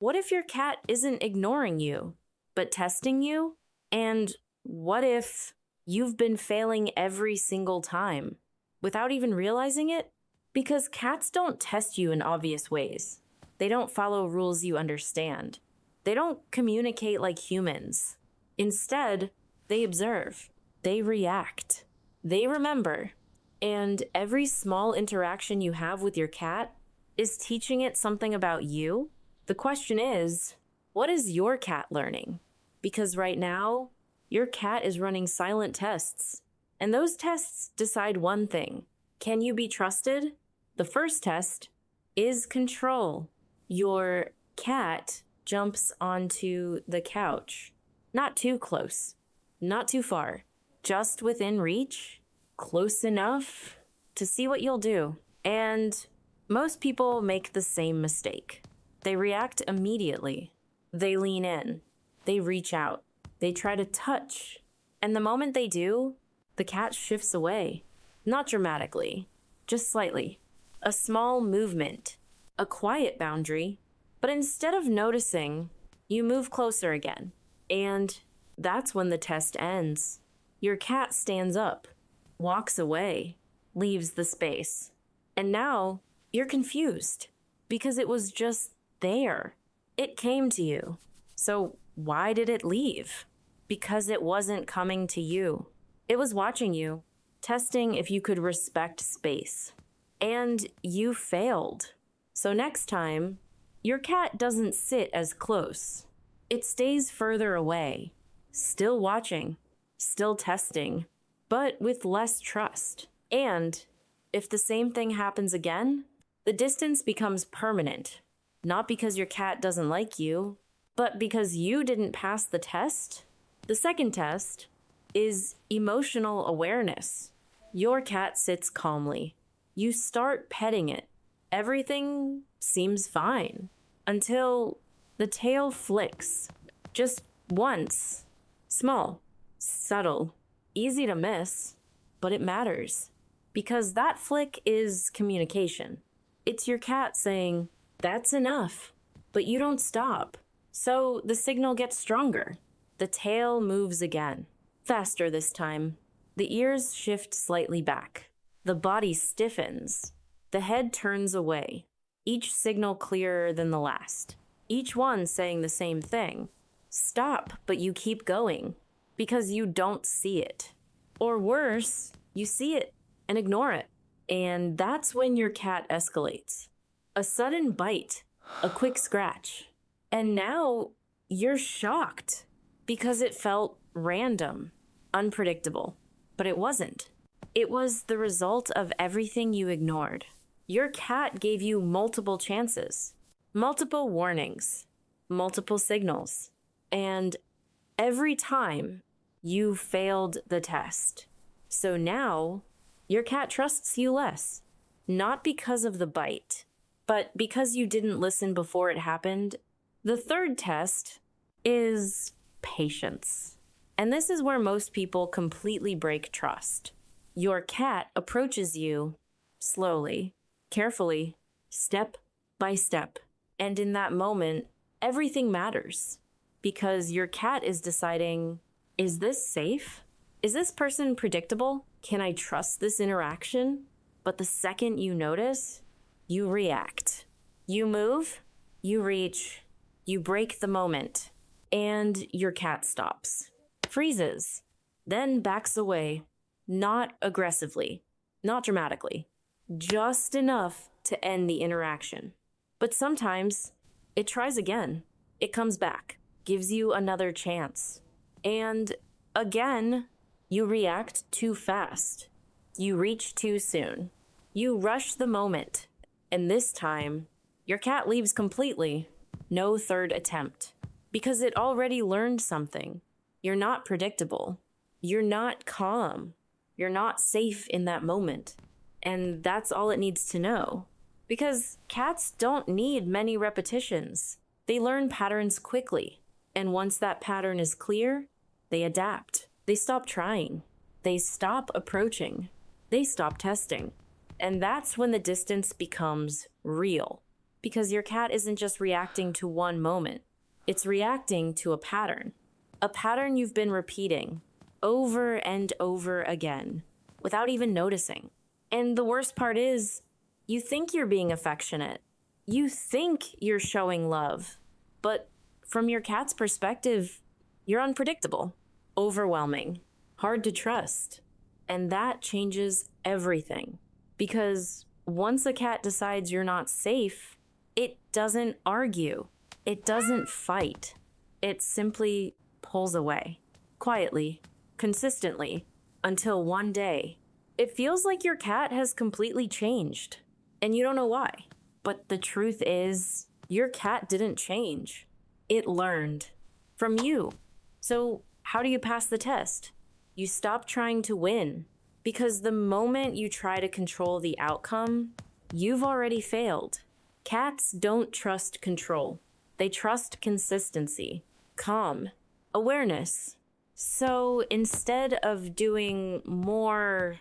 What if your cat isn't ignoring you, but testing you? And what if you've been failing every single time without even realizing it? Because cats don't test you in obvious ways. They don't follow rules you understand. They don't communicate like humans. Instead, they observe, they react, they remember. And every small interaction you have with your cat is teaching it something about you. The question is, what is your cat learning? Because right now, your cat is running silent tests. And those tests decide one thing. Can you be trusted? The first test is control. Your cat jumps onto the couch. Not too close, not too far, just within reach, close enough to see what you'll do. And most people make the same mistake. They react immediately. They lean in. They reach out. They try to touch. And the moment they do, the cat shifts away. Not dramatically, just slightly. A small movement, a quiet boundary. But instead of noticing, you move closer again. And that's when the test ends. Your cat stands up, walks away, leaves the space. And now you're confused because it was just there. It came to you. So why did it leave? Because it wasn't coming to you. It was watching you, testing if you could respect space. And you failed. So next time, your cat doesn't sit as close. It stays further away, still watching, still testing, but with less trust. And if the same thing happens again, the distance becomes permanent. Not because your cat doesn't like you, but because you didn't pass the test. The second test is emotional awareness. Your cat sits calmly. You start petting it. Everything seems fine until the tail flicks. Just once. Small, subtle, easy to miss, but it matters. Because that flick is communication. It's your cat saying, "That's enough," but you don't stop. So the signal gets stronger. The tail moves again. Faster this time. The ears shift slightly back. The body stiffens. The head turns away. Each signal clearer than the last. Each one saying the same thing. Stop, but you keep going. Because you don't see it. Or worse, you see it and ignore it. And that's when your cat escalates. A sudden bite. A quick scratch. And now you're shocked. Because it felt random. Unpredictable. But it wasn't. It was the result of everything you ignored. Your cat gave you multiple chances, multiple warnings, multiple signals, and every time you failed the test. So now your cat trusts you less, not because of the bite, but because you didn't listen before it happened. The third test is patience. And this is where most people completely break trust. Your cat approaches you slowly, carefully, step by step. And in that moment, everything matters. Because your cat is deciding, is this safe? Is this person predictable? Can I trust this interaction? But the second you notice, you react. You move, you reach, you break the moment, and your cat stops, freezes, then backs away. Not aggressively, not dramatically, just enough to end the interaction. But sometimes it tries again. It comes back, gives you another chance. And again, you react too fast. You reach too soon. You rush the moment. And this time, your cat leaves completely. No third attempt. Because it already learned something. You're not predictable. You're not calm. You're not safe in that moment. And that's all it needs to know. Because cats don't need many repetitions. They learn patterns quickly. And once that pattern is clear, they adapt. They stop trying. They stop approaching. They stop testing. And that's when the distance becomes real. Because your cat isn't just reacting to one moment, it's reacting to a pattern you've been repeating over and over again without even noticing. And the worst part is, you think you're being affectionate. You think you're showing love. But from your cat's perspective, you're unpredictable, overwhelming, hard to trust. And that changes everything. Because once a cat decides you're not safe, it doesn't argue. It doesn't fight. It simply pulls away, quietly, consistently, until one day, it feels like your cat has completely changed. And you don't know why. But the truth is, your cat didn't change. It learned from you. So how do you pass the test? You stop trying to win. Because the moment you try to control the outcome, you've already failed. Cats don't trust control. They trust consistency, calm, awareness. So instead of doing more,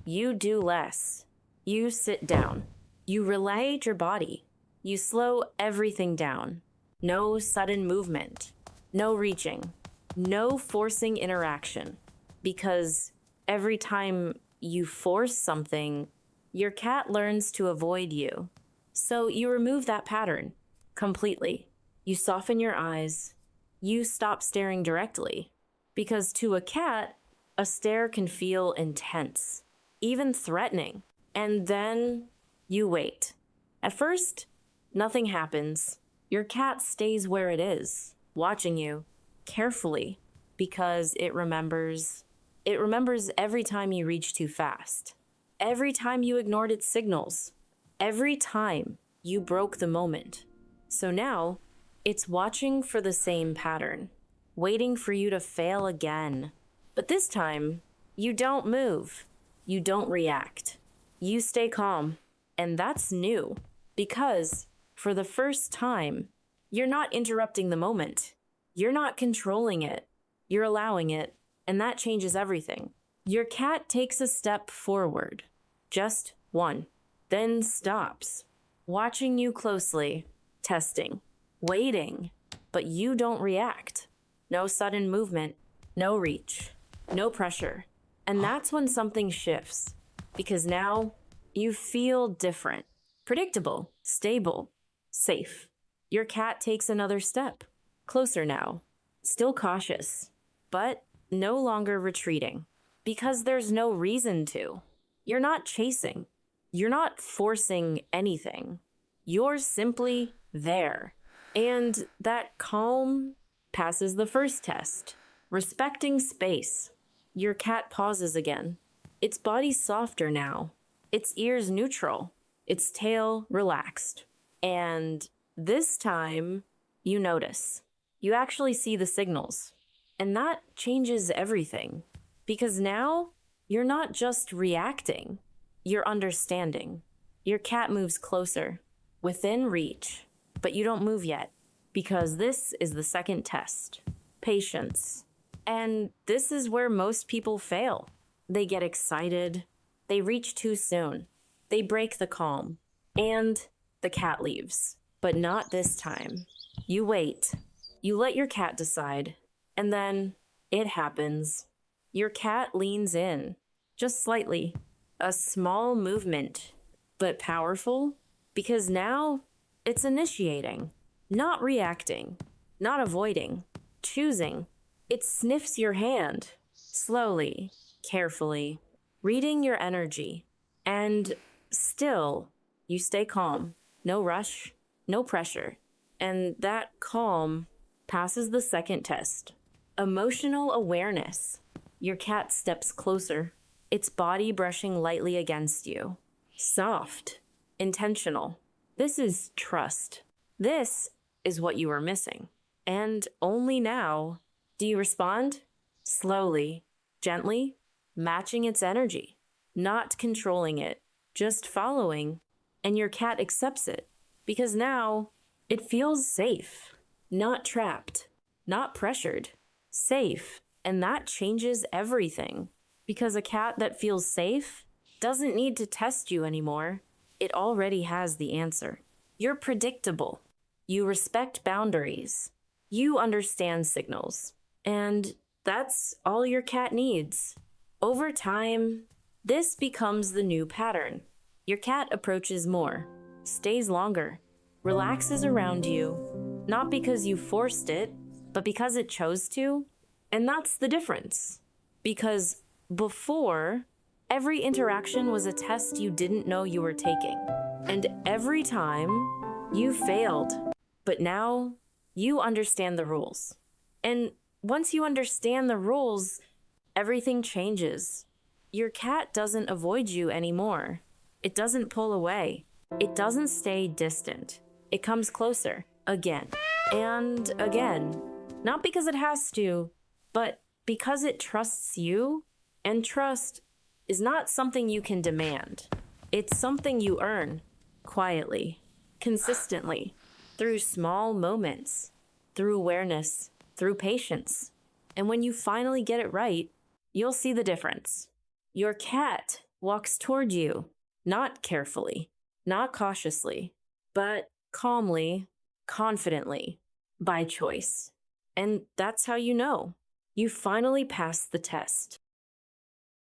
you do less. You sit down. You relate your body. You slow everything down. No sudden movement. No reaching. No forcing interaction. Because every time you force something, your cat learns to avoid you. So you remove that pattern completely. You soften your eyes. You stop staring directly. Because to a cat, a stare can feel intense, even threatening. And then you wait. At first, nothing happens. Your cat stays where it is, watching you carefully, because it remembers every time you reach too fast, every time you ignored its signals, every time you broke the moment. So now, it's watching for the same pattern, waiting for you to fail again. But this time, you don't move. You don't react. You stay calm. And that's new, because for the first time, you're not interrupting the moment. You're not controlling it. You're allowing it. And that changes everything. Your cat takes a step forward, just one, then stops, watching you closely, testing, waiting, but you don't react. No sudden movement, no reach, no pressure. And that's when something shifts, because now you feel different, predictable, stable, safe. Your cat takes another step, closer now, still cautious, but no longer retreating, because there's no reason to. You're not chasing. You're not forcing anything. You're simply there. And that calm passes the first test. Respecting space. Your cat pauses again. Its body's softer now. Its ears neutral. Its tail relaxed. And this time, you notice. You actually see the signals. And that changes everything. Because now, you're not just reacting. You're understanding. Your cat moves closer, within reach. But you don't move yet. Because this is the second test. Patience. And this is where most people fail. They get excited. They reach too soon. They break the calm. And the cat leaves. But not this time. You wait. You let your cat decide. And then it happens. Your cat leans in. Just slightly. A small movement. But powerful. Because now it's initiating. Not reacting. Not avoiding. Choosing. It sniffs your hand. Slowly. Carefully. Reading your energy. And still, you stay calm. No rush. No pressure. And that calm passes the second test. Emotional awareness. Your cat steps closer. Its body brushing lightly against you. Soft. Intentional. This is trust. This is what you are missing. And only now do you respond? Slowly, gently, matching its energy. Not controlling it, just following. And your cat accepts it. Because now it feels safe. Not trapped. Not pressured. Safe. And that changes everything. Because a cat that feels safe doesn't need to test you anymore. It already has the answer. You're predictable. You respect boundaries. You understand signals. And that's all your cat needs. Over time, this becomes the new pattern. Your cat approaches more, stays longer, relaxes around you, not because you forced it, but because it chose to. And that's the difference. Because before, every interaction was a test you didn't know you were taking. And every time, you failed. But now, you understand the rules. And once you understand the rules, everything changes. Your cat doesn't avoid you anymore. It doesn't pull away. It doesn't stay distant. It comes closer, again and again. Not because it has to, but because it trusts you. And trust is not something you can demand. It's something you earn, quietly, consistently, through small moments, through awareness, through patience. And when you finally get it right, you'll see the difference. Your cat walks toward you, not carefully, not cautiously, but calmly, confidently, by choice. And that's how you know you finally passed the test.